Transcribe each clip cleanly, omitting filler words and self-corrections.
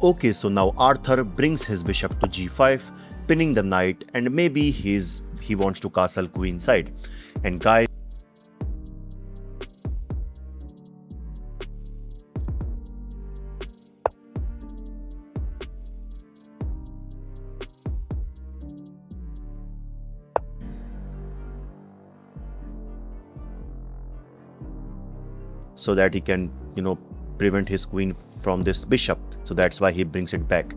Okay, so now Arthur brings his bishop to g5, pinning the knight, and maybe he wants to castle queenside. And guys, so that he can, prevent his queen from this bishop. So that's why he brings it back.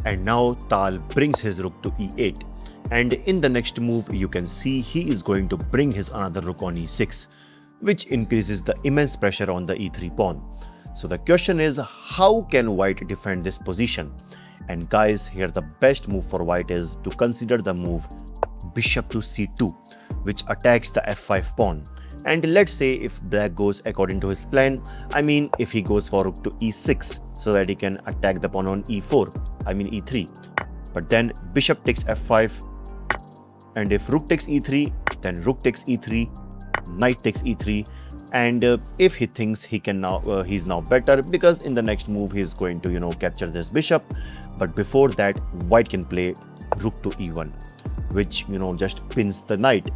And now Tal brings his rook to e8. And in the next move, you can see he is going to bring his another rook on e6, which increases the immense pressure on the e3 pawn. So the question is, how can white defend this position? And guys, here the best move for white is to consider the move bishop to c2, which attacks the f5 pawn. And let's say if black goes according to his plan, I mean if he goes for rook to e6 so that he can attack the pawn on e4, I mean e3. But then bishop takes f5, and if rook takes e3, then rook takes e3, knight takes e3, and if he thinks he can now, he's now better because in the next move he's going to capture this bishop. But before that, white can play rook to e1, which just pins the knight.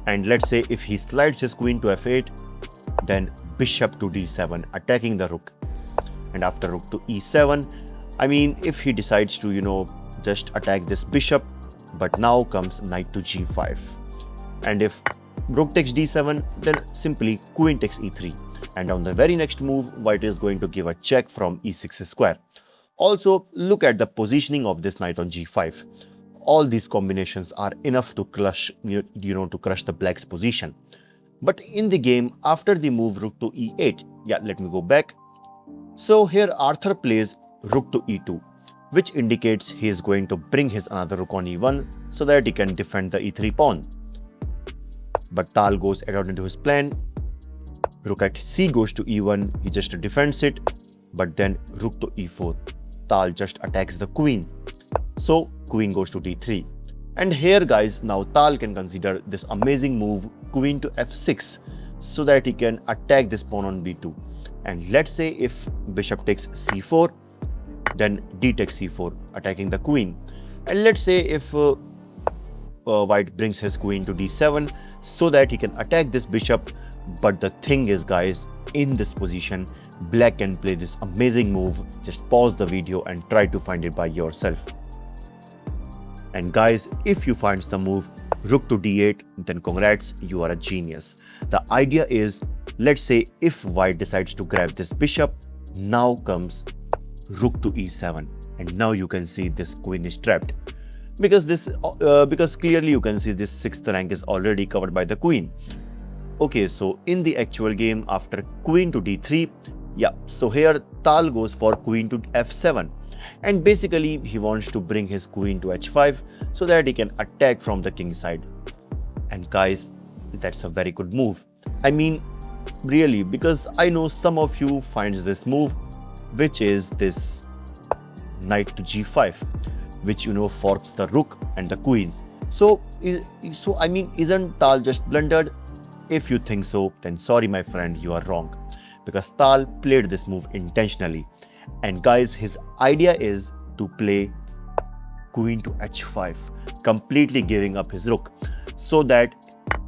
And let's say if he slides his queen to f8, then bishop to d7, attacking the rook. And after rook to e7, I mean if he decides to just attack this bishop, but now comes knight to g5. And if rook takes d7, then simply queen takes e3. And on the very next move, white is going to give a check from e6 square. Also, look at the positioning of this knight on g5. All these combinations are enough to crush, to crush the black's position. But in the game, after the move rook to e8, let me go back. So here Arthur plays rook to e2, which indicates he is going to bring his another rook on e1 so that he can defend the e3 pawn. But Tal goes according to his plan. Rook at c goes to e1, he just defends it. But then rook to e4, Tal just attacks the queen. So queen goes to d3. And here guys, now Tal can consider this amazing move queen to f6 so that he can attack this pawn on b2. And let's say if bishop takes c4, then d takes c4, attacking the queen. And let's say if white brings his queen to d7 so that he can attack this bishop. But the thing is guys, in this position, black can play this amazing move. Just pause the video and try to find it by yourself. And guys, if you find the move rook to d8, then congrats, you are a genius. The idea is, let's say if white decides to grab this bishop, now comes rook to e7, and now you can see this queen is trapped because clearly you can see this sixth rank is already covered by the queen. Okay, so in the actual game, after queen to d3, so here Tal goes for queen to f7, and basically he wants to bring his queen to h5 so that he can attack from the king side. And guys, that's a very good move. I mean, really, because I know some of you finds this move, which is this knight to g5, which forks the rook and the queen. So I mean, isn't Tal just blundered? If you think so, then sorry my friend, you are wrong, because Tal played this move intentionally. And guys, his idea is to play queen to h5, completely giving up his rook, so that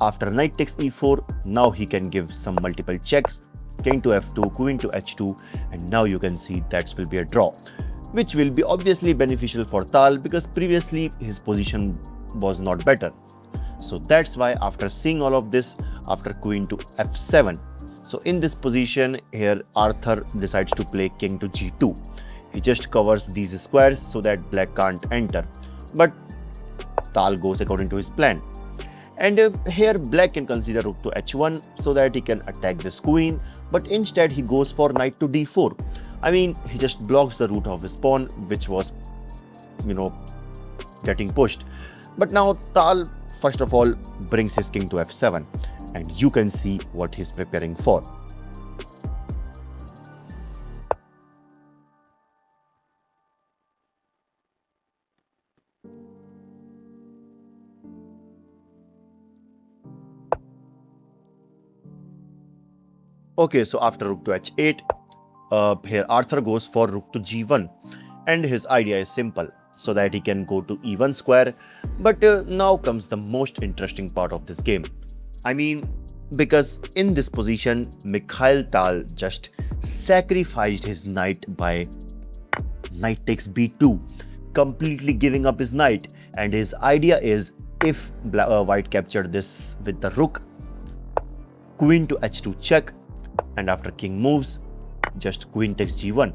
after knight takes e4, now he can give some multiple checks, king to f2, queen to h2, and now you can see that will be a draw, which will be obviously beneficial for Tal because previously his position was not better. So that's why after seeing all of this, after queen to f7, so in this position here Arthur decides to play king to g2. He just covers these squares so that black can't enter, but Tal goes according to his plan. And here black can consider rook to h1 so that he can attack this queen, but instead he goes for knight to d4. I mean, he just blocks the root of his pawn, which was getting pushed. But now Tal first of all brings his king to f7, and you can see what he's preparing for. Okay, so after rook to h8, here Arthur goes for rook to g1, and his idea is simple, so that he can go to e1 square. But now comes the most interesting part of this game. I mean, because in this position, Mikhail Tal just sacrificed his knight by knight takes b2, completely giving up his knight. And his idea is, if white captured this with the rook, queen to h2 check, and after king moves, just queen takes g1,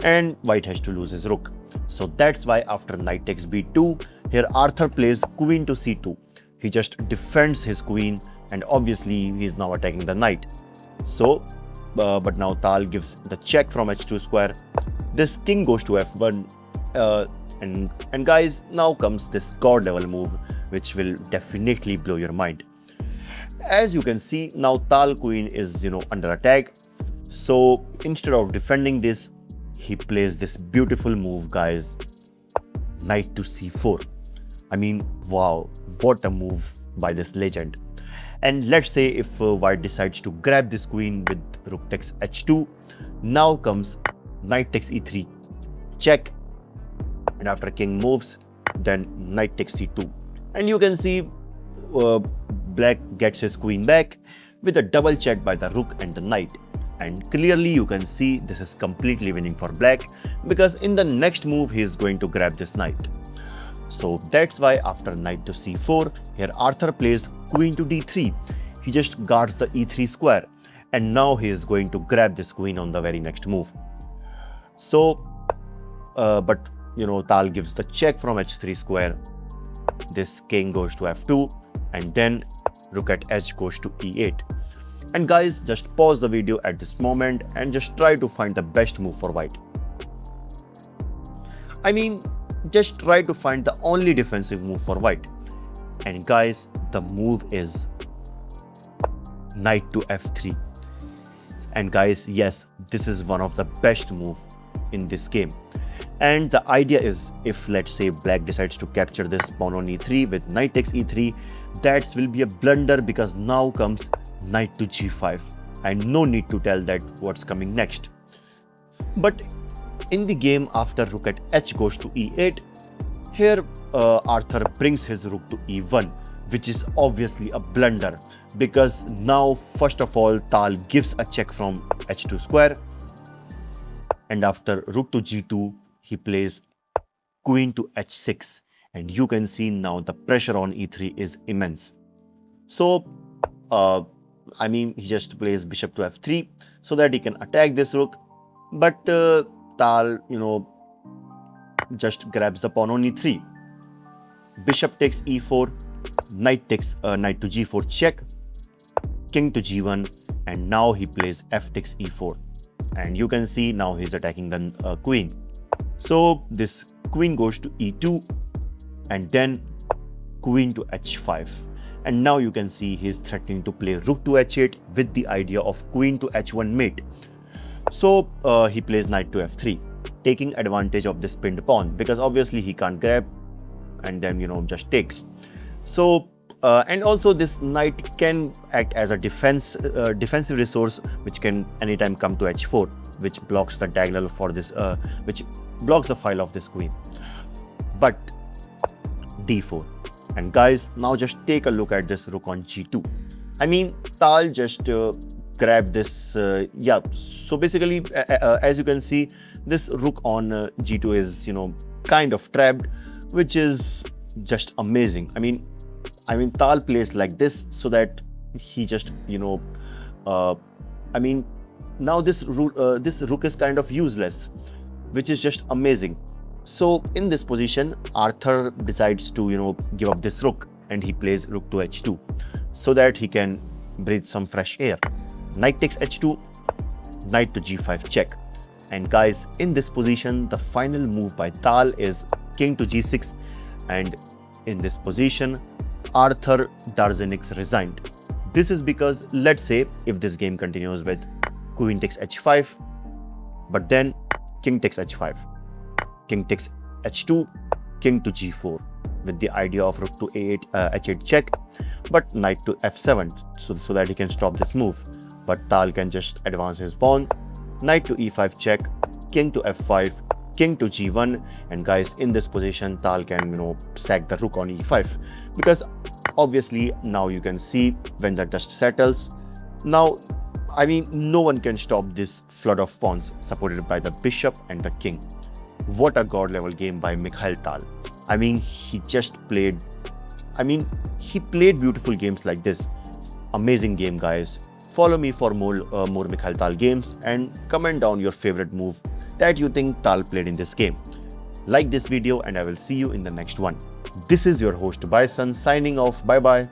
and white has to lose his rook. So that's why after knight takes b2, here Arthur plays queen to c2. He just defends his queen, and obviously he is now attacking the knight. So, but now Tal gives the check from h2 square. This king goes to f1, and guys, now comes this god level move, which will definitely blow your mind. As you can see, now Tal queen is under attack. So instead of defending this, he plays this beautiful move, guys. Knight to c4. I mean, wow, what a move by this legend. And let's say if white decides to grab this queen with rook takes h2, now comes knight takes e3 check, and after king moves, then knight takes c2, and you can see black gets his queen back with a double check by the rook and the knight. And clearly you can see this is completely winning for black, because in the next move he is going to grab this knight. So that's why after knight to c4, here Arthur plays queen to d3. He just guards the e3 square, and now he is going to grab this queen on the very next move. So, but Tal gives the check from h3 square. This king goes to f2, and then rook at h goes to e8. And guys, just pause the video at this moment and just try to find the best move for white. I mean, just try to find the only defensive move for white. And guys, the move is knight to f3. And guys, yes, this is one of the best move in this game. And the idea is, if let's say black decides to capture this pawn on e3 with knight takes e3, that will be a blunder, because now comes knight to g5, and no need to tell that what's coming next. But in the game after rook at h goes to e8, here Arthur brings his rook to e1, which is obviously a blunder, because now first of all Tal gives a check from h2 square, and after rook to g2 he plays queen to h6, and you can see now the pressure on e3 is immense. So I mean, he just plays bishop to f3 so that he can attack this rook, but Tal just grabs the pawn on e3. Bishop takes e4, knight takes knight to g4 check, king to g1, and now he plays f takes e4, and you can see now he's attacking the queen. So this queen goes to e2, and then queen to h5, and now you can see he's threatening to play rook to h8 with the idea of queen to h1 mate. So he plays knight to f3, taking advantage of this pinned pawn, because obviously he can't grab, and then just takes. So and also this knight can act as a defensive resource, which can anytime come to h4, which blocks the diagonal for this which blocks the file of this queen. But d4, and guys, now just take a look at this rook on g2. I mean, Tal just grabbed this yeah, so basically as you can see, this rook on g2 is kind of trapped, which is just amazing. I mean Tal plays like this so that he just I mean, now this rook is kind of useless, which is just amazing. So in this position, Arthur decides to give up this rook, and he plays rook to h2 so that he can breathe some fresh air. Knight takes h2, knight to g5 check. And guys, in this position, the final move by Tal is king to g6, and in this position Artur Darznieks resigned. This is because, let's say if this game continues with queen takes h5, but then king takes h5, king takes h2, king to g4 with the idea of rook to a8 h8 check, but knight to f7 so that he can stop this move. But Tal can just advance his pawn, knight to e5 check, king to f5, king to g1, and guys, in this position Tal can sack the rook on e5, because obviously now you can see when the dust settles, now I mean no one can stop this flood of pawns supported by the bishop and the king. What a god level game by Mikhail Tal. I mean, he played beautiful games like this. Amazing game, guys. Follow me for more Mikhail Tal games, and comment down your favorite move that you think Tal played in this game. Like this video and I will see you in the next one. This is your host Bison signing off. Bye bye.